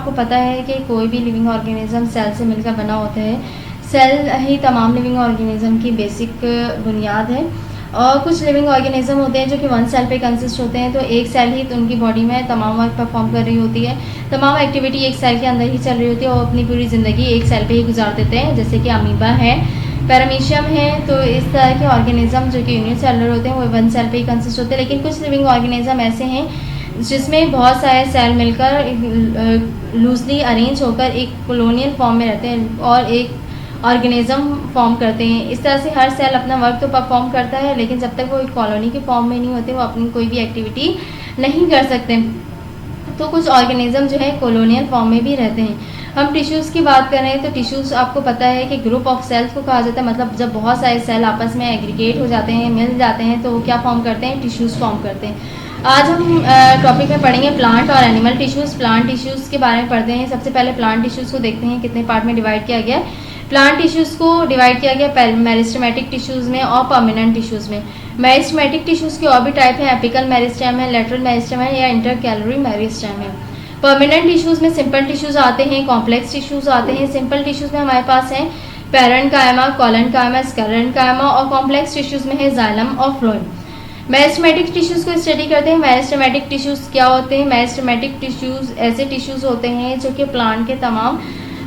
आपको पता है कि कोई भी लिविंग ऑर्गेनिज्म सेल से मिलकर बना होता है। सेल ही तमाम लिविंग ऑर्गेनिज्म की बेसिक बुनियाद है। और कुछ लिविंग ऑर्गेनिज्म होते हैं जो कि वन सेल पे कंसिस्ट होते हैं, तो एक सेल ही तो उनकी बॉडी में तमाम वर्क परफॉर्म कर रही होती है, तमाम एक्टिविटी एक सेल के अंदर ही चल रही होती है और अपनी पूरी ज़िंदगी एक सेल पे ही गुजार देते हैं, जैसे कि अमीबा है, पैरामीशियम है। तो इस तरह के ऑर्गेनिज्म जो कि यूनिसेलुलर होते हैं वो वन सेल पे ही कंसिस्ट होते हैं। लेकिन कुछ लिविंग ऑर्गेनिज्म ऐसे हैं जिसमें बहुत सारे सेल मिलकर लूजली अरेंज होकर एक कॉलोनियल फॉर्म में रहते हैं और एक ऑर्गेनिज्म फॉर्म करते हैं। इस तरह से हर सेल अपना वर्क तो परफॉर्म करता है, लेकिन जब तक वो एक कॉलोनी के फॉर्म में नहीं होते वो अपनी कोई भी एक्टिविटी नहीं कर सकते। तो कुछ ऑर्गेनिज्म जो है कॉलोनियल फॉर्म में भी रहते हैं। हम टिश्यूज़ की बात करें तो टिश्यूज़ आपको पता है कि ग्रुप ऑफ सेल्स को कहा जाता है। मतलब जब बहुत सारे सेल आपस में एग्रीगेट हो जाते हैं, मिल जाते हैं, तो वो क्या फॉर्म करते हैं? टिश्यूज़ फॉर्म करते हैं। आज हम टॉपिक में पढ़ेंगे प्लांट और एनिमल टिश्यूज़। प्लांट टिश्यूज़ के बारे में पढ़ते हैं। सबसे पहले प्लांट टिश्यूज़ को देखते हैं कितने पार्ट में डिवाइड किया गया है। प्लांट टिश्यूज़ को डिवाइड किया गया मेरिस्टेमेटिक टिश्यूज़ में और परमानेंट टिश्यूज़ में। मेरिस्टेमेटिक टिश्यूज़ के और भी टाइप है, एपिकल मेरिस्टेम है, लेटरल मेरिस्टेम है या इंटरकैलरी मेरिस्टेम है। परमानेंट टिश्यूज़ में सिंपल टिश्यूज़ आते हैं, कॉम्प्लेक्स टिश्यूज़ आते हैं। सिंपल टिश्यूज़ में हमारे पास है पैरेन्काइमा, कोलेनकाइमा, स्क्लेरेन्काइमा और कॉम्प्लेक्स टिश्यूज़ में है जाइलम और फ्लोएम। मेरिस्टेमेटिक टिश्यूज़ को स्टडी करते हैं। मेरिस्टेमेटिक टिश्यूज़ क्या होते हैं? मेरिस्टेमेटिक टिश्यूज़ ऐसे टिश्यूज़ होते हैं जो कि प्लांट के तमाम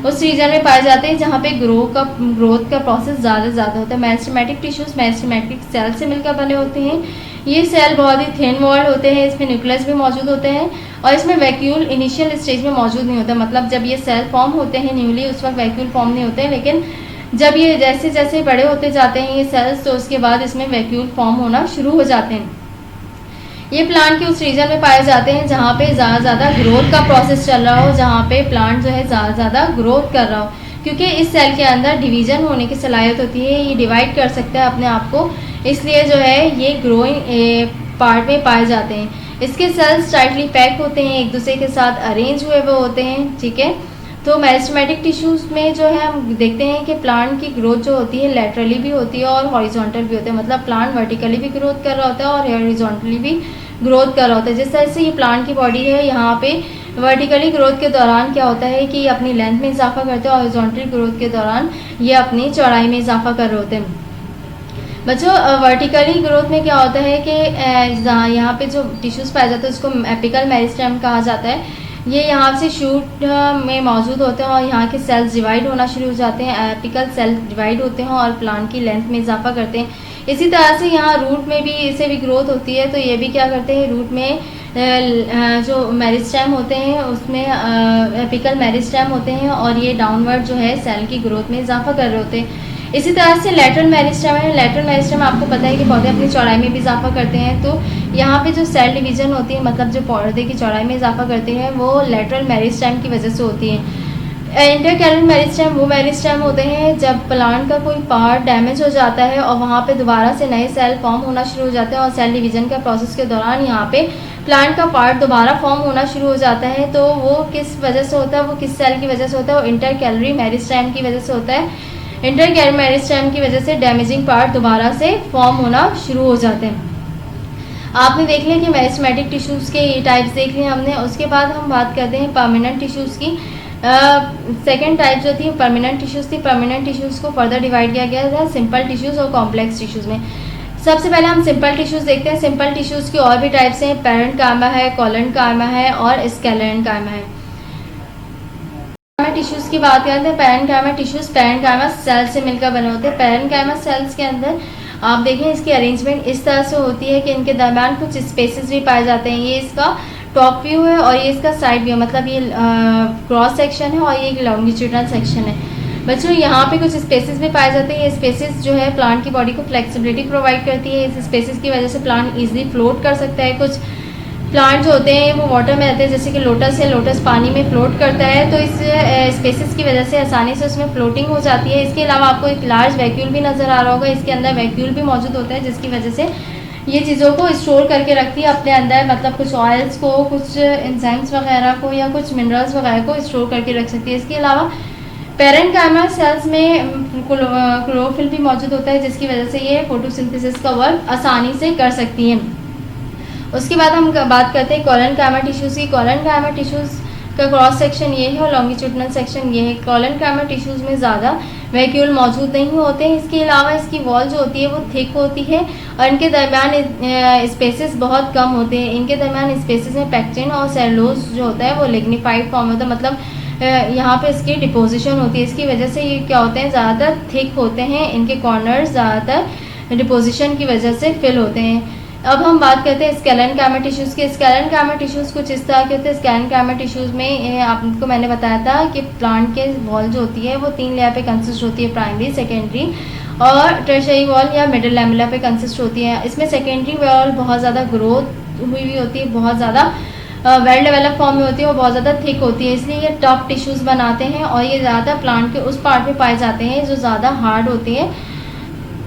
उस रीजन में पाए जाते हैं जहाँ पे ग्रोथ का प्रोसेस ज़्यादा होता है। मेरिस्टेमेटिक टिश्यूज़ मेरिस्टेमेटिक सेल से मिलकर बने होते हैं। ये सेल बहुत ही थिन वॉल्ड होते हैं, इसमें न्यूक्लियस भी मौजूद होते हैं और इसमें वैक्यूल इनिशियल स्टेज में मौजूद नहीं होता। मतलब जब ये सेल फॉर्म होते हैं न्यूली, उस वक्त वैक्यूल फॉर्म नहीं होते हैं, लेकिन जब ये जैसे जैसे बड़े होते जाते हैं ये सेल्स, तो उसके बाद इसमें वैक्यूल फॉर्म होना शुरू हो जाते हैं। ये प्लांट के उस रीजन में पाए जाते हैं जहाँ पे ज़्यादा ग्रोथ का प्रोसेस चल रहा हो, जहाँ पे प्लांट जो है ज़्यादा ग्रोथ कर रहा हो, क्योंकि इस सेल के अंदर डिवीजन होने की सलाहियत होती है, ये डिवाइड कर सकता है अपने आप को, इसलिए जो है ये ग्रोइंग पार्ट में पाए जाते हैं। इसके सेल्स टाइटली पैक होते हैं, एक दूसरे के साथ अरेंज हुए हुए होते हैं, ठीक है। तो मेरिस्टेमेटिक टिश्यूज़ में जो है हम देखते हैं कि प्लांट की ग्रोथ जो होती है लेटरली भी होती है और हॉरिजॉन्टल भी होती है। मतलब प्लांट वर्टिकली भी ग्रोथ कर रहा होता है और हॉरिजॉन्टली भी ग्रोथ कर रहा होता है। जिस तरह से ये प्लांट की बॉडी है, यहाँ पे वर्टिकली ग्रोथ के दौरान क्या होता है कि अपनी लेंथ में इजाफा करते हैं और हॉरिजॉन्टल ग्रोथ के दौरान ये अपनी चौड़ाई में इजाफा कर रहे होते हैं। बच्चों, वर्टिकली ग्रोथ में क्या होता है कि यहाँ पे जो टिश्यूज़ पाए जाते हैं उसको एपिकल मेरिस्टेम कहा जाता है। ये यहाँ से शूट में मौजूद होते हैं और यहाँ के सेल्स डिवाइड होना शुरू हो जाते हैं। एपिकल सेल डिवाइड होते हैं और प्लांट की लेंथ में इजाफा करते हैं। इसी तरह से यहाँ रूट में भी इसे भी ग्रोथ होती है, तो ये भी क्या करते हैं, रूट में जो मेरिस्टेम होते हैं उसमें एपिकल मेरिस्टेम होते हैं और ये डाउनवर्ड जो है सेल की ग्रोथ में इजाफा कर रहे होते हैं। इसी तरह से लेटरल मेरिस्टेम है। लेटरल मेरिस्टेम आपको पता है कि पौधे अपनी चौड़ाई में भी इजाफा करते हैं, तो यहाँ पे जो सेल डिवीजन होती है, मतलब जो पौधे की चौड़ाई में इजाफा करते हैं, वो लेटरल मेरिस्टेम की वजह से होती है। इंटरकैलरी मेरिस्टेम वो मेरिस्टेम होते हैं जब प्लांट का कोई पार्ट डैमेज हो जाता है और वहाँ पे दोबारा से नए सेल फॉर्म होना शुरू हो जाते हैं और सेल डिवीजन का प्रोसेस के दौरान यहाँ पे प्लांट का पार्ट दोबारा फॉर्म होना शुरू हो जाता है। तो वो किस वजह से होता है, वो किस सेल की वजह से होता है? वो इंटरकैलरी मेरिस्टेम की वजह से होता है। इंटरकैलरी मेरिस्टेम की वजह से डैमेजिंग पार्ट दोबारा से फॉर्म होना शुरू हो जाते हैं। आपने देख लिया कि मेरिस्टेमेटिक टिश्यूज़ के ये टाइप्स देख लिए हमने। उसके बाद हम बात करते हैं परमानेंट टिश्यूज़ की। सेकेंड टाइप जो थी परमानेंट टिश्यूज़ थी। परमानेंट टिश्यूज़ को फर्दर डिवाइड किया गया था सिंपल टिश्यूज़ और कॉम्प्लेक्स टिश्यूज़ में। सबसे पहले हम सिंपल टिश्यूज़ देखते हैं। सिंपल टिश्यूज़ की और भी टाइप्स हैं, पैरेन्काइमा है, कोलेनकाइमा है और स्क्लेरेन्काइमा है। टिश्यूज़ की बात करते हैं। पैरेन्काइमा टिश्यूज़ पैरेन्काइमा सेल से मिलकर बने होते हैं। पैरेन्काइमा सेल्स के अंदर आप देखें इसकी अरेंजमेंट इस तरह से होती है कि इनके दरमियान कुछ स्पेसेस भी पाए जाते हैं। ये इसका टॉप व्यू है और ये इसका साइड व्यू, मतलब ये क्रॉस सेक्शन है और ये एक लॉन्गिट्यूडनल सेक्शन है। बच्चों, यहाँ पे कुछ स्पेसेस भी पाए जाते हैं। ये स्पेसेस जो है प्लांट की बॉडी को फ्लेक्सिबिलिटी प्रोवाइड करती है। इस स्पेसेस की वजह से प्लांट ईजिली फ्लोट कर सकता है। कुछ प्लांट जो होते हैं वो वाटर में रहते हैं, जैसे कि लोटस है, लोटस पानी में फ्लोट करता है, तो इस स्पेसेस की वजह से आसानी से उसमें फ्लोटिंग हो जाती है। इसके अलावा आपको एक लार्ज वैक्यूल भी नज़र आ रहा होगा, इसके अंदर वैक्यूल भी मौजूद होता है जिसकी वजह से ये चीज़ों को स्टोर करके रखती है अपने अंदर। मतलब कुछ ऑयल्स को, कुछ एंजाइम्स वगैरह को या कुछ मिनरल्स वगैरह को स्टोर करके रख सकती है। इसके अलावा पैरेन्काइमा सेल्स में क्लोरोफिल भी मौजूद होता है जिसकी वजह से ये फोटोसिंथेसिस का वर्क आसानी से कर सकती हैं। उसके बाद हम बात करते हैं कोलेनकाइमा टिश्यूज़ की। कोलेनकाइमा टिश्यूज़ का क्रॉस सेक्शन ये है और लॉन्गिट्यूडनल सेक्शन ये है। कोलेनकाइमा टिश्यूज़ में ज़्यादा वैक्यूल मौजूद नहीं होते हैं। इसके अलावा इसकी वॉल जो होती है वो थिक होती है और इनके दरमियान स्पेसेस बहुत कम होते हैं। इनके दरमियान स्पेसेस में पैक्टिन और सेलुलोज जो होता है वो लिग्निफाइड फॉर्म होता है, मतलब यहाँ पे इसकी डिपोजिशन होती है। इसकी वजह से ये क्या होते हैं, ज़्यादातर थिक होते हैं। इनके कॉर्नर्स ज़्यादातर डिपोजिशन की वजह से फिल होते हैं। अब हम बात करते हैं स्केलेनकाइमा टिश्यूज़ के। स्केलेनकाइमा टिश्यूज़ कुछ इस तरह के होते हैं। स्केलेनकाइमा टिश्यूज़ में आपको मैंने बताया था कि प्लांट के वॉल जो होती है वो 3 लेयर पे कंसिस्ट होती है, प्राइमरी, सेकेंडरी और टर्शियरी वॉल या मिडिल लैमेला पे कंसिस्ट होती है। इसमें सेकेंडरी वॉल बहुत ज़्यादा ग्रोथ हुई होती है, बहुत ज़्यादा वेल डेवलप फॉर्म में होती है और बहुत ज़्यादा थिक होती है, इसलिए ये टफ टिश्यूज़ बनाते हैं और ये ज़्यादा प्लांट के उस पार्ट में पाए जाते हैं जो ज़्यादा हार्ड होते हैं।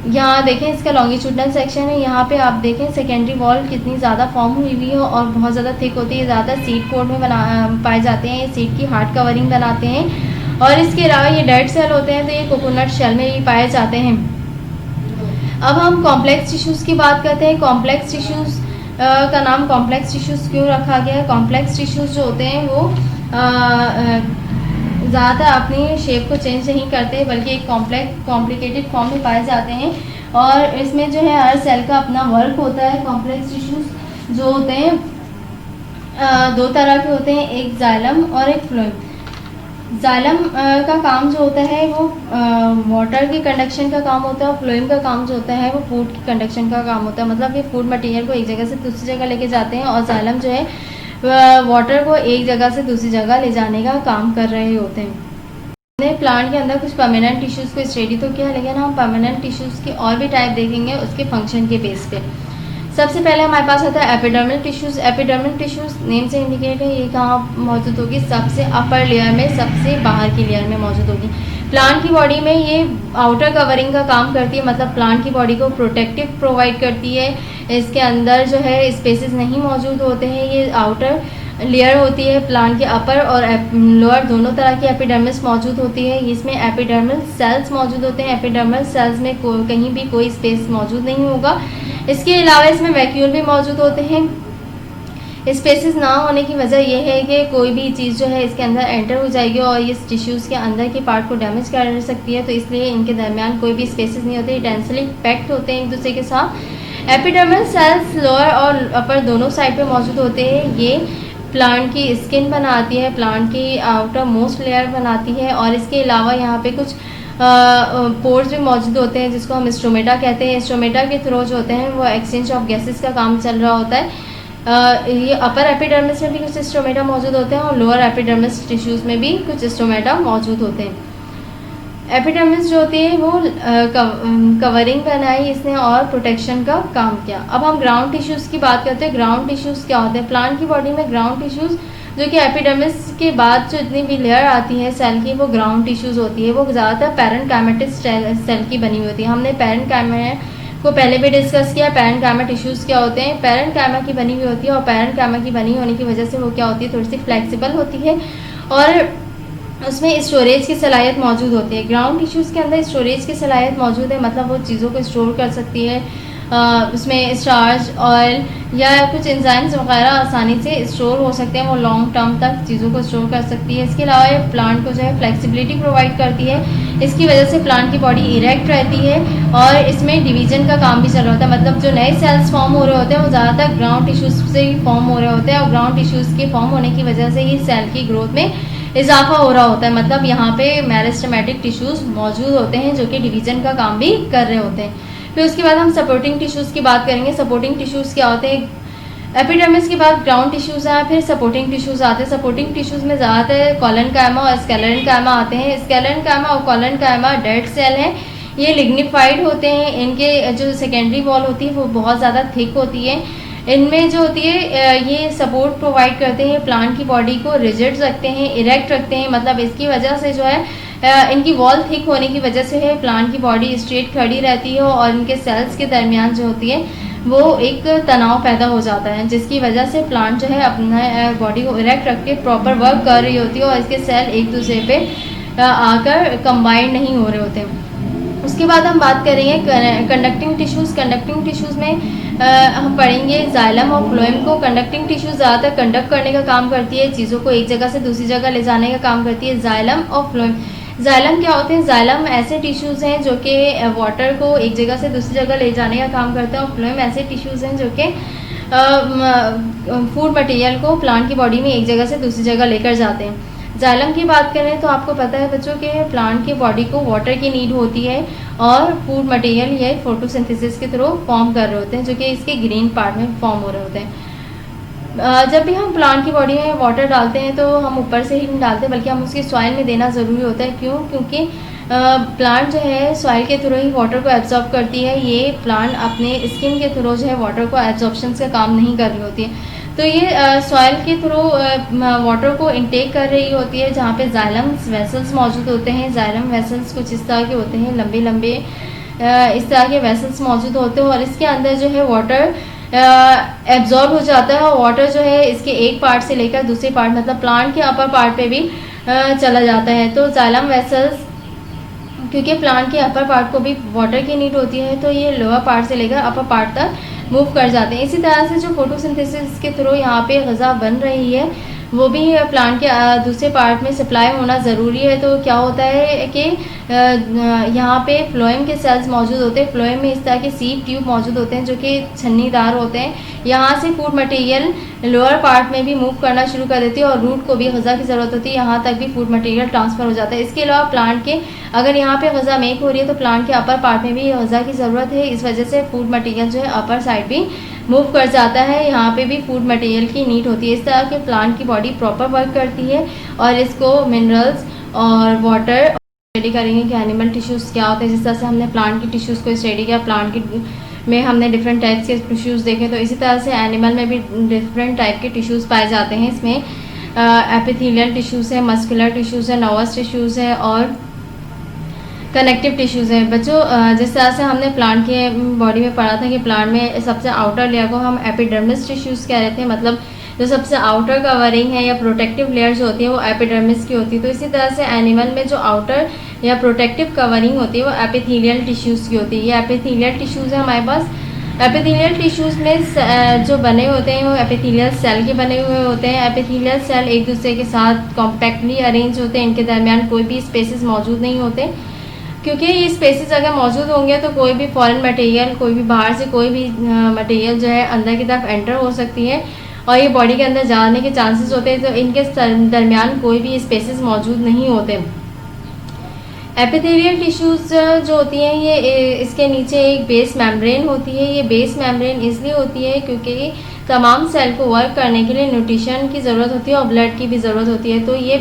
यहाँ देखें इसका लॉन्गिट्यूडनल सेक्शन है। यहाँ पे आप देखें सेकेंडरी वॉल कितनी ज़्यादा फॉर्म हुई हुई है और बहुत ज़्यादा थिक होती है। ज़्यादा सीड कोड में पाए जाते हैं। ये सीड की हार्ड कवरिंग बनाते हैं और इसके अलावा ये डेड सेल होते हैं तो ये कोकोनट शेल में भी पाए जाते हैं। अब हम कॉम्प्लेक्स टिश्यूज़ की बात करते हैं। कॉम्प्लेक्स टिश्यूज़ का नाम कॉम्प्लेक्स टिश्यूज़ क्यों रखा गया है? कॉम्प्लेक्स टिश्यूज़ जो होते हैं वो ज़्यादातर अपनी शेप को चेंज नहीं करते बल्कि एक कॉम्प्लिकेटेड फॉर्म में पाए जाते हैं और इसमें जो है हर सेल का अपना वर्क होता है। कॉम्प्लेक्स टिश्यूज़ जो होते हैं 2 तरह के होते हैं, एक जाइलम और एक फ्लोएम। जाइलम का काम जो होता है वो वाटर की कंडक्शन का काम होता है और फ्लोएम का काम जो होता है वो फूड की कंडक्शन का काम होता है, मतलब ये फूड मटेरियल को एक जगह से दूसरी जगह लेके जाते हैं और जाइलम जो है वाटर को एक जगह से दूसरी जगह ले जाने का काम कर रहे होते हैं। हमने प्लांट के अंदर कुछ परमानेंट टिश्यूज़ को स्टडी तो किया, लेकिन हम परमानेंट टिश्यूज़ के और भी टाइप देखेंगे उसके फंक्शन के बेस पे। सबसे पहले हमारे पास आता है epidermal tissues. Epidermal tissues name से इंडिकेट है ये कहाँ मौजूद होगी, सबसे अपर लेयर में, सबसे बाहर की लेयर में मौजूद होगी। प्लांट की बॉडी में ये आउटर कवरिंग का काम करती है, मतलब प्लांट की बॉडी को प्रोटेक्टिव प्रोवाइड करती है। इसके अंदर जो है स्पेसेस नहीं मौजूद होते हैं। ये आउटर लेयर होती है। प्लांट के अपर और लोअर दोनों तरह की एपिडर्मिस मौजूद होती है। इसमें एपिडर्मल सेल्स मौजूद होते हैं। एपिडर्मल सेल्स में कहीं भी कोई स्पेस मौजूद नहीं होगा। इसके अलावा इसमें वैक्यूल भी मौजूद होते हैं। स्पेसेस ना होने की वजह यह है कि कोई भी चीज़ जो है इसके अंदर एंटर हो जाएगी और ये टिश्यूज़ के अंदर के पार्ट को डैमेज कर सकती है, तो इसलिए इनके दरमियान कोई भी स्पेसेस नहीं होते, डेंसली पैक्ड होते हैं एक दूसरे के साथ। एपिडर्मल सेल्स लोअर और अपर दोनों साइड पे मौजूद होते हैं। ये प्लांट की स्किन बनाती है, प्लांट की आउटर मोस्ट लेयर बनाती है और इसके अलावा यहाँ पे कुछ पोर्स भी मौजूद होते हैं जिसको हम स्टोमेटा कहते हैं। स्टोमेटा के थ्रू जो होते हैं वो एक्सचेंज ऑफ गैसेस का काम चल रहा होता है। ये अपर एपिडर्मिस में भी कुछ स्टोमेटा मौजूद होते हैं और लोअर एपिडर्मिस टिश्यूज़ में भी कुछ स्टोमेटा मौजूद होते हैं। एपिडर्मिस जो होती है वो कवरिंग बनाई इसने और प्रोटेक्शन का काम किया। अब हम ग्राउंड टिश्यूज़ की बात करते हैं। ग्राउंड टिश्यूज़ क्या होते हैं? प्लांट की बॉडी में ग्राउंड टिश्यूज़ जो कि एपिडर्मिस के बाद जो इतनी भी लेयर आती है सेल की वो ग्राउंड टिश्यूज़ होती है। वो ज़्यादातर पैरेन्काइमेटिस सेल की बनी हुई होती है। हमने पैरेन्काइमा को पहले भी डिस्कस किया। पैरेन्काइमा टिश्यूज़ क्या होते हैं? पैरेन्काइमा की बनी हुई होती है और पैरेन्काइमा की बनी होने की वजह से वो क्या होती है, थोड़ी सी फ्लेक्सिबल होती है और उसमें स्टोरेज की सलाहियत मौजूद होती है। ग्राउंड टिश्यूज़ के अंदर स्टोरेज की सलाहियत मौजूद है, मतलब वो चीज़ों को स्टोर कर सकती है। उसमें स्टार्च, ऑयल या कुछ एंजाइम्स वगैरह आसानी से स्टोर हो सकते हैं, वो लॉन्ग टर्म तक चीज़ों को स्टोर कर सकती है। इसके अलावा ये प्लांट को जो है फ्लेक्सिबिलिटी प्रोवाइड करती है। इसकी वजह से प्लांट की बॉडी इरेक्ट रहती है और इसमें डिवीजन का काम भी चल रहा होता है, मतलब जो नए सेल्स फॉर्म हो रहे होते हैं वो ज़्यादातर ग्राउंड टिश्यूज़ से ही फॉर्म हो रहे होते हैं और ग्राउंड टिश्यूज़ के फॉर्म होने की वजह से ही सेल की ग्रोथ में इजाफा हो रहा होता है। मतलब यहाँ पे मेरिस्टेमेटिक टिश्यूज़ मौजूद होते हैं जो कि डिवीजन का काम भी कर रहे होते हैं। फिर उसके बाद हम सपोर्टिंग टिश्यूज़ की बात करेंगे। सपोर्टिंग टिश्यूज़ क्या होते हैं? एपिडर्मिस के बाद ग्राउंड टिश्यूज़ हैं, फिर सपोर्टिंग टिश्यूज़ आते हैं। सपोर्टिंग टिश्यूज़ में ज़्यादातर कोलेनकाइमा और स्केलेनकाइमा आते हैं। स्केलेनकाइमा और कोलेनकाइमा डेड सेल हैं, ये लिग्निफाइड होते हैं। इनके जो सेकेंडरी वॉल होती है वो बहुत ज़्यादा थिक होती है। इनमें जो होती है ये सपोर्ट प्रोवाइड करते हैं, प्लांट की बॉडी को रिजिड रखते हैं, इरेक्ट रखते हैं, मतलब इसकी वजह से जो है इनकी वॉल थिक होने की वजह से है प्लांट की बॉडी स्ट्रेट खड़ी रहती है और इनके सेल्स के दरमियान जो होती है वो एक तनाव पैदा हो जाता है, जिसकी वजह से प्लांट जो है अपना बॉडी को इरेक्ट रख के प्रॉपर वर्क कर रही होती है और इसके सेल एक दूसरे पे आकर कंबाइंड नहीं हो रहे होते हैं। उसके बाद हम बात करेंगे कंडक्टिंग टिश्यूज़। कंडक्टिंग टिश्यूज़ में हम पढ़ेंगे जाइलम और फ्लोएम को। कंडक्टिंग टिश्यू ज़्यादातर कंडक्ट करने का काम करती है, चीज़ों को एक जगह से दूसरी जगह ले जाने का काम करती है, जाइलम और फ्लोएम। जाइलम क्या होते हैं? जाइलम ऐसे टिश्यूज़ हैं जो कि वाटर को एक जगह से दूसरी जगह ले जाने का काम करते हैं, और फ्लोएम ऐसे टिश्यूज़ हैं जो कि फूड मटेरियल को प्लांट की बॉडी में एक जगह से दूसरी जगह लेकर जाते हैं। जाइलम की बात करें तो आपको पता है बच्चों के प्लांट की बॉडी को वाटर की नीड होती है, और फूड मटेरियल ये फोटोसिंथेसिस के थ्रू फॉर्म कर रहे होते हैं, जो कि इसके ग्रीन पार्ट में फॉर्म हो रहे होते हैं। जब भी हम प्लांट की बॉडी में वाटर डालते हैं तो हम ऊपर से ही नहीं डालते, बल्कि हम उसकी सॉइल में देना ज़रूरी होता है। क्यों? क्योंकि प्लांट जो है सॉइल के थ्रू ही वाटर को एब्जॉर्ब करती है। ये प्लांट अपने स्किन के थ्रू जो है वाटर को एब्जॉर्प्शन का काम नहीं कर रही होती है, तो ये सॉइल के थ्रू वाटर को इनटेक कर रही होती है, जहाँ पे जाइलम वेसल्स मौजूद होते हैं। जाइलम वेसल्स कुछ इस तरह के होते हैं, लंबे लंबे इस तरह के वेसल्स मौजूद होते हैं, और इसके अंदर जो है वाटर एब्जॉर्ब हो जाता है, और वाटर जो है इसके एक पार्ट से लेकर दूसरे पार्ट मतलब प्लांट के अपर पार्ट पे भी चला जाता है। तो जाइलम वेसल्स, क्योंकि प्लांट के अपर पार्ट को भी वाटर की नीड होती है, तो ये लोअर पार्ट से लेकर अपर पार्ट तक मूव कर जाते हैं। इसी तरह से जो फोटोसिंथेसिस के थ्रू यहाँ पे ग़िज़ा बन रही है, वो भी प्लांट के दूसरे पार्ट में सप्लाई होना ज़रूरी है। तो क्या होता है कि यहाँ पे फ्लोएम के सेल्स मौजूद होते हैं। फ्लोएम में इस तरह के सीड ट्यूब मौजूद होते हैं जो कि छन्नीदार होते हैं। यहाँ से फूड मटेरियल लोअर पार्ट में भी मूव करना शुरू कर देती है, और रूट को भी ग़िज़ा की ज़रूरत होती है, यहाँ तक भी फूड मटेरियल ट्रांसफ़र हो जाता है। इसके अलावा प्लांट के अगर यहाँ पे ग़िज़ा मेक हो रही है तो प्लांट के अपर पार्ट में भी ग़िज़ा की ज़रूरत है। इस वजह से फूड मटेरियल जो है अपर साइड भी मूव कर जाता है, यहाँ पे भी फूड मटेरियल की नीड होती है। इस तरह के प्लांट की बॉडी प्रॉपर वर्क करती है, और इसको मिनरल्स और वाटर स्टडी करेंगे कि एनिमल टिश्यूज़ क्या होते हैं। जिस तरह से हमने प्लांट की टिश्यूज़ को स्टडी किया, प्लांट की में हमने डिफरेंट टाइप्स के टिश्यूज़ देखे, तो इसी तरह से एनिमल में भी डिफरेंट टाइप के टिश्यूज़ पाए जाते हैं। इसमें एपिथेलियल टिश्यूज़ है, मस्कुलर टिश्यूज़ है, नर्वस टिश्यूज़ है, और कनेक्टिव टिश्यूज़ है। बच्चों, जिस तरह से हमने प्लांट के बॉडी में पढ़ा था कि प्लांट में सबसे आउटर लेयर को हम एपिडर्मिस टिश्यूज़ कह रहे थे, मतलब जो सबसे आउटर कवरिंग है या प्रोटेक्टिव लेयर जो होती है वो एपिडर्मिस की होती है। तो इसी तरह से एनिमल में जो आउटर या प्रोटेक्टिव कवरिंग होती है वो एपिथेलियल टिश्यूज़ की होती है। ये एपिथेलियल टिश्यूज़ है हमारे पास। एपिथेलियल टिश्यूज़ में जो बने होते हैं वो एपिथेलियल सेल के बने हुए होते हैं। एपिथेलियल सेल एक दूसरे के साथ कॉम्पैक्टली अरेंज होते हैं, इनके दरमियान कोई भी स्पेसेस मौजूद नहीं होते, क्योंकि ये स्पेसेस अगर मौजूद होंगे तो कोई भी फॉरेन मटेरियल, कोई भी बाहर से कोई भी मटेरियल जो है अंदर की तरफ एंटर हो सकती है, और ये बॉडी के अंदर जाने के चांसेस होते हैं। तो इनके दरमियान कोई भी स्पेसेस मौजूद नहीं होते। एपिथेलियल टिश्यूज़ जो होती हैं ये इसके नीचे एक बेस मेम्ब्रेन होती है। ये बेस मेम्ब्रेन इसलिए होती है क्योंकि तमाम सेल को वर्क करने के लिए न्यूट्रिशन की ज़रूरत होती है और ब्लड की भी ज़रूरत होती है। तो ये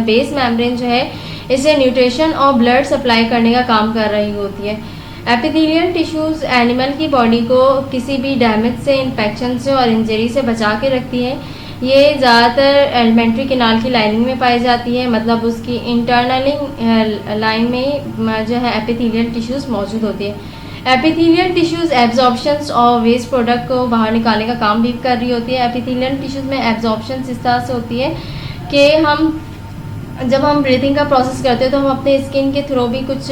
बेस मेम्ब्रेन जो है इसे न्यूट्रिशन और ब्लड सप्लाई करने का काम कर रही होती है। एपिथेलियल टिश्यूज़ एनिमल की बॉडी को किसी भी डैमेज से, इन्फेक्शन से और इंजरी से बचा के रखती है। ये ज़्यादातर एलिमेंट्री कैनाल की लाइनिंग में पाई जाती है, मतलब उसकी इंटरनलिंग लाइन में जो है एपिथेलियल टिश्यूज़ मौजूद होती है। एपिथेलियल टिश्यूज़ एब्जॉर्प्शंस और वेस्ट प्रोडक्ट को बाहर निकालने का काम भी कर रही होती है। एपिथेलियल टिश्यूज़ में एब्जॉर्प्शंस इस तरह से होती है कि जब हम ब्रीथिंग का प्रोसेस करते हैं तो हम अपने स्किन के थ्रू भी कुछ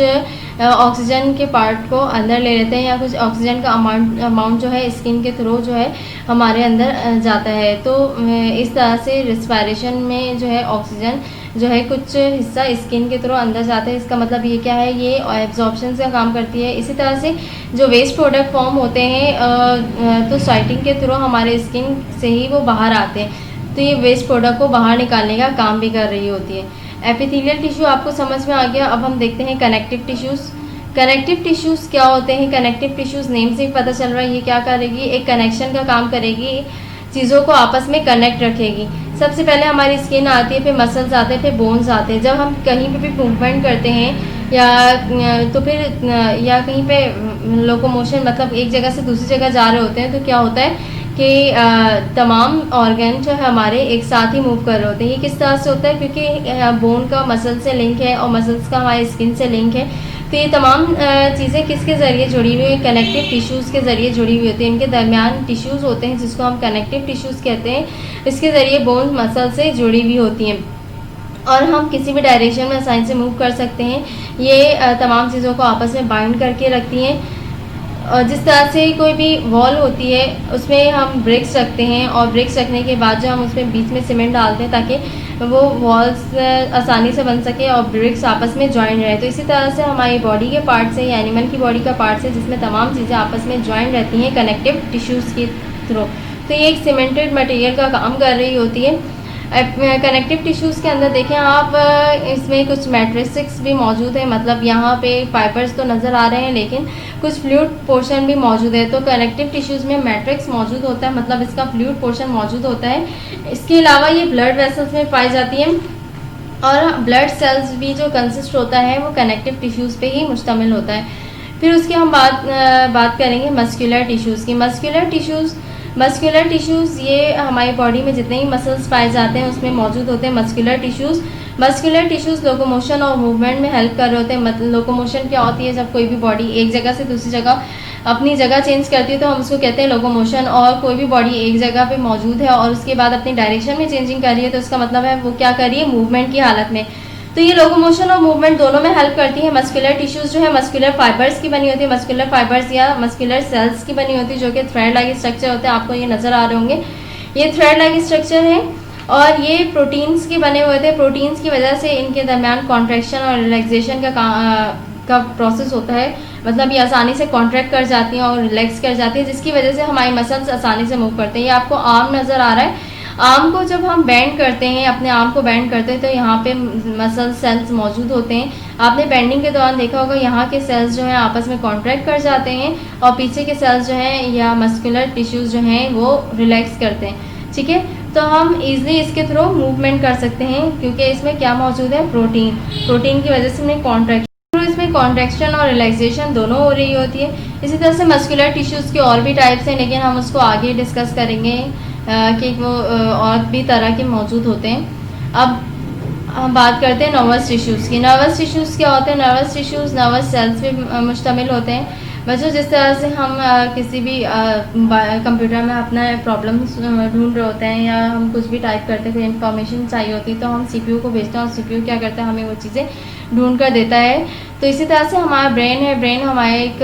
ऑक्सीजन के पार्ट को अंदर ले लेते हैं, या कुछ ऑक्सीजन का अमाउंट जो है स्किन के थ्रू जो है हमारे अंदर जाता है। तो इस तरह से रिस्पायरेशन में जो है ऑक्सीजन जो है कुछ हिस्सा स्किन के थ्रू अंदर जाता है। इसका मतलब ये क्या है, ये एब्जॉर्प्शन का काम करती है। इसी तरह से जो वेस्ट प्रोडक्ट फॉर्म होते हैं तो स्वेटिंग के थ्रू हमारे स्किन से ही वो बाहर आते हैं, तो ये वेस्ट प्रोडक्ट को बाहर निकालने का काम भी कर रही होती है। एपिथेलियल टिश्यू आपको समझ में आ गया। अब हम देखते हैं कनेक्टिव टिश्यूज़। कनेक्टिव टिश्यूज़ क्या होते हैं? कनेक्टिव टिश्यूज़ नेम से ही पता चल रहा है ये क्या करेगी, एक कनेक्शन का काम करेगी, चीज़ों को आपस में कनेक्ट रखेगी। सबसे पहले हमारी स्किन आती है, फिर मसल्स आते हैं, फिर बोन्स आते हैं। जब हम कहीं पे भी मूवमेंट करते हैं या तो फिर या कहीं पे लोकोमोशन मतलब एक जगह से दूसरी जगह जा रहे होते हैं, तो क्या होता है कि तमाम ऑर्गन जो है हमारे एक साथ ही मूव कर रहे होते हैं। ये किस तरह से होता है? क्योंकि बोन का मसल से लिंक है और मसल्स का हमारे स्किन से लिंक है। तो ये तमाम चीज़ें किसके ज़रिए जुड़ी हुई है? कनेक्टिव टिश्यूज़ के ज़रिए जुड़ी हुई होती है। इनके दरमियान टिश्यूज़ होते हैं जिसको हम कनेक्टिव टिश्यूज़ कहते हैं। इसके ज़रिए बोन मसल से जुड़ी हुई होती हैं और हम किसी भी डायरेक्शन में आसानी से मूव कर सकते हैं। ये तमाम चीज़ों को आपस में बाइंड करके रखती हैं। जिस तरह से कोई भी वॉल होती है उसमें हम ब्रिक्स रखते हैं और ब्रिक्स रखने के बाद जो हम उसमें बीच में सीमेंट डालते हैं ताकि वो वॉल्स आसानी से बन सके और ब्रिक्स आपस में जॉइन रहे। तो इसी तरह से हमारी बॉडी के पार्ट से या एनिमल की बॉडी का पार्ट से जिसमें तमाम चीज़ें आपस में जॉइन रहती हैं कनेक्टिव टिश्यूज़ के थ्रू। तो ये एक सीमेंटेड मटेरियल का काम कर रही होती है। कनेक्टिव टिश्यूज़ के अंदर देखें आप, इसमें कुछ मैट्रिक्स भी मौजूद है, मतलब यहाँ पे फाइबर्स तो नज़र आ रहे हैं लेकिन कुछ फ्लूइड पोर्शन भी मौजूद है। तो कनेक्टिव टिश्यूज़ में मैट्रिक्स मौजूद होता है, मतलब इसका फ्लूइड पोर्शन मौजूद होता है। इसके अलावा ये ब्लड वेसल्स में पाई जाती है और ब्लड सेल्स भी जो कंसिस्ट होता है वो कनेक्टिव टिश्यूज़ पे ही मुश्तमिल होता है। फिर उसकी हम बात करेंगे मस्कुलर टिश्यूज़ की। मस्कुलर टिश्यूज़ ये हमारी बॉडी में जितने ही मसल्स पाए जाते हैं उसमें मौजूद होते हैं मस्कुलर टिश्यूज़ लोकोमोशन और मूवमेंट में हेल्प कर रहे होते हैं। लोकोमोशन क्या होती है, जब कोई भी बॉडी एक जगह से दूसरी जगह अपनी जगह चेंज करती है तो हम उसको कहते हैं लोकोमोशन। और कोई भी बॉडी एक जगह पे मौजूद है और उसके बाद अपनी डायरेक्शन में चेंजिंग कर रही है तो उसका मतलब है वो क्या कर रही है, मूवमेंट की हालत में। तो ये लोकोमोशन और मूवमेंट दोनों में हेल्प करती है। मस्कुलर टिश्यूज़ जो है मस्कुलर फाइबर्स की बनी होती है, मस्कुलर फाइबर्स या मस्कुलर सेल्स की बनी होती है जो कि थ्रेड लाइक स्ट्रक्चर होते हैं। आपको ये नज़र आ रहे होंगे, ये थ्रेड लाइक स्ट्रक्चर है और ये प्रोटीन्स के बने हुए थे। प्रोटीन्स की वजह से इनके दरमियान कॉन्ट्रैक्शन और रिलैक्सेशन का प्रोसेस होता है, मतलब ये आसानी से कॉन्ट्रैक्ट कर जाती हैं और रिलैक्स कर जाती है, जिसकी वजह से हमारी मसल्स आसानी से मूव करते हैं। ये आपको आर्म नज़र आ रहा है, आर्म को जब हम बेंड करते हैं, अपने आर्म को बेंड करते हैं तो यहाँ पे मसल सेल्स मौजूद होते हैं। आपने बेंडिंग के दौरान देखा होगा यहाँ के सेल्स जो हैं आपस में कॉन्ट्रैक्ट कर जाते हैं और पीछे के सेल्स जो हैं या मस्कुलर टिश्यूज़ जो हैं वो रिलैक्स करते हैं। ठीक है, तो हम इजीली इसके थ्रू मूवमेंट कर सकते हैं क्योंकि इसमें क्या मौजूद है, प्रोटीन की वजह से हमें कॉन्ट्रैक्शन और रिलैक्सेशन दोनों हो रही होती है। इसी तरह से मस्कुलर टिश्यूज़ के और भी टाइप्स हैं लेकिन हम उसको आगे डिस्कस करेंगे कि वो और भी तरह के मौजूद होते हैं। अब हम बात करते हैं नर्वस टिश्यूज़ की। नर्वस टिश्यूज़ क्या होते हैं, नर्वस टिश्यूज़ नर्वस सेल्स पे मुश्तमिल होते हैं। बच्चों, जिस तरह से हम किसी भी कंप्यूटर में अपना प्रॉब्लम ढूंढ रहे होते हैं या हम कुछ भी टाइप करते हैं, कोई इन्फॉर्मेशन चाहिए होती है तो हम सीपीयू को भेजते हैं और सीपीयू क्या करता है, हमें वो चीज़ें ढूंढ कर देता है। तो इसी तरह से हमारा ब्रेन है, ब्रेन हमारे एक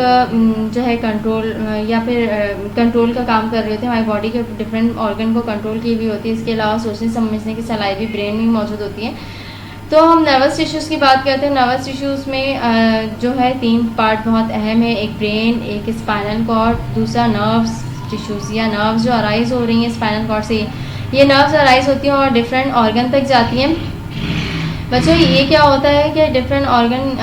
जो है कंट्रोल या फिर कंट्रोल का काम कर रही होती है, हमारी बॉडी के डिफरेंट ऑर्गन को कंट्रोल की हुई होती है। इसके अलावा सोचने समझने की सलाहियत भी ब्रेन में मौजूद होती है। तो हम नर्वस टिश्यूज़ की बात करते हैं। नर्वस टिश्यूज़ में जो है 3 पार्ट बहुत अहम है, एक ब्रेन, एक स्पाइनल कॉर्ड, दूसरा नर्व्स टिश्यूज़ या नर्व्स जो अराइज हो रही हैं स्पाइनल कॉर्ड से, ये नर्व्स अराइज होती हैं और डिफरेंट ऑर्गन तक जाती हैं। बच्चों, ये क्या होता है कि डिफरेंट ऑर्गन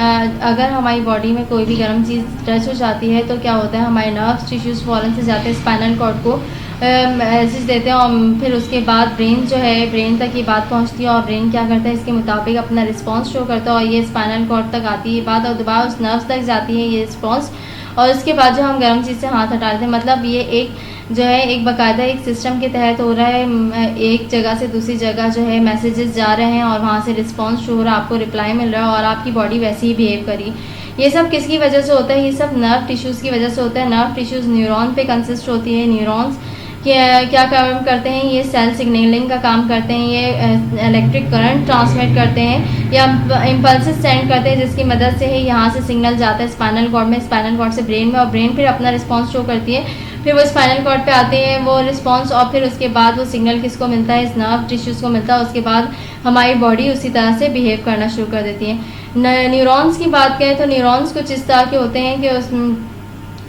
अगर हमारी बॉडी में कोई भी गर्म चीज़ टच हो जाती है तो क्या होता है, हमारे नर्व्स टिश्यूज़ फ़ौरन से जाते हैं स्पाइनल कॉर्ड को मैसेज देते हैं और फिर उसके बाद ब्रेन जो है, ब्रेन तक ये बात पहुंचती है और ब्रेन क्या करता है, इसके मुताबिक अपना रिस्पांस शो करता है और ये स्पाइनल कॉर्ड तक आती है बात और दोबारा उस नर्व्स तक जाती है ये रिस्पांस। और उसके बाद जो हम गर्म चीज़ से हाथ हटा देते हैं, मतलब ये एक जो है एक बाकायदा एक सिस्टम के तहत हो रहा है। एक जगह से दूसरी जगह जो है मैसेजेस जा रहे हैं और वहाँ से रिस्पांस शो हो रहा है, आपको रिप्लाई मिल रहा है और आपकी बॉडी वैसे ही बिहेव करी। ये सब किसकी वजह से होता है, ये सब नर्व टिश्यूज़ की वजह से होता है। नर्व टिश्यूज़ न्यूरॉन पे कंसिस्ट होती है। न्यूरॉन्स क्या काम करते हैं, ये सेल सिग्नलिंग का काम करते हैं, ये इलेक्ट्रिक करंट ट्रांसमिट करते हैं या इम्पल्सेस सेंड करते हैं जिसकी मदद से ही यहाँ से सिग्नल जाता है स्पाइनल कॉर्ड में, स्पाइनल कॉर्ड से ब्रेन में और ब्रेन फिर अपना रिस्पांस शो करती है। फिर वो स्पाइनल कॉर्ड पे आते हैं वो रिस्पांस और फिर उसके बाद वो सिग्नल किसको मिलता है, इस नर्व टिश्यूज़ को मिलता है। उसके बाद हमारी बॉडी उसी तरह से बिहेव करना शुरू कर देती है। न्यूरॉन्स की बात करें तो न्यूरॉन्स कुछ इस तरह के होते हैं कि उस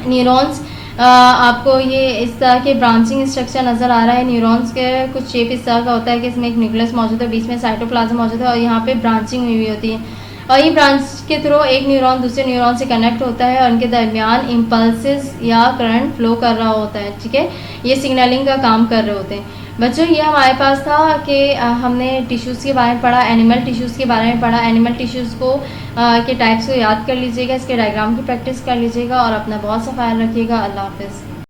न्यूरॉन्स आपको ये इस तरह के ब्रांचिंग स्ट्रक्चर नज़र आ रहा है। न्यूरॉन्स के कुछ शेप इस तरह का होता है कि इसमें एक न्यूक्लियस मौजूद है, बीच में साइटोप्लाज्म मौजूद है और यहाँ पे ब्रांचिंग हुई होती है और ये ब्रांच के थ्रू एक न्यूरॉन दूसरे न्यूरॉन से कनेक्ट होता है और उनके दरमियान इम्पल्सेस या करंट फ्लो कर रहा होता है। ठीक है, ये सिग्नलिंग का काम कर रहे होते हैं। बच्चों, ये हमारे पास था कि हमने टिश्यूज़ के बारे में पढ़ा, एनिमल टिश्यूज़ के बारे में पढ़ा। एनिमल टिश्यूज़ को के टाइप्स को याद कर लीजिएगा, इसके डायग्राम की प्रैक्टिस कर लीजिएगा और अपना बहुत सा ख्याल रखिएगा। अल्लाह हाफ़िज़।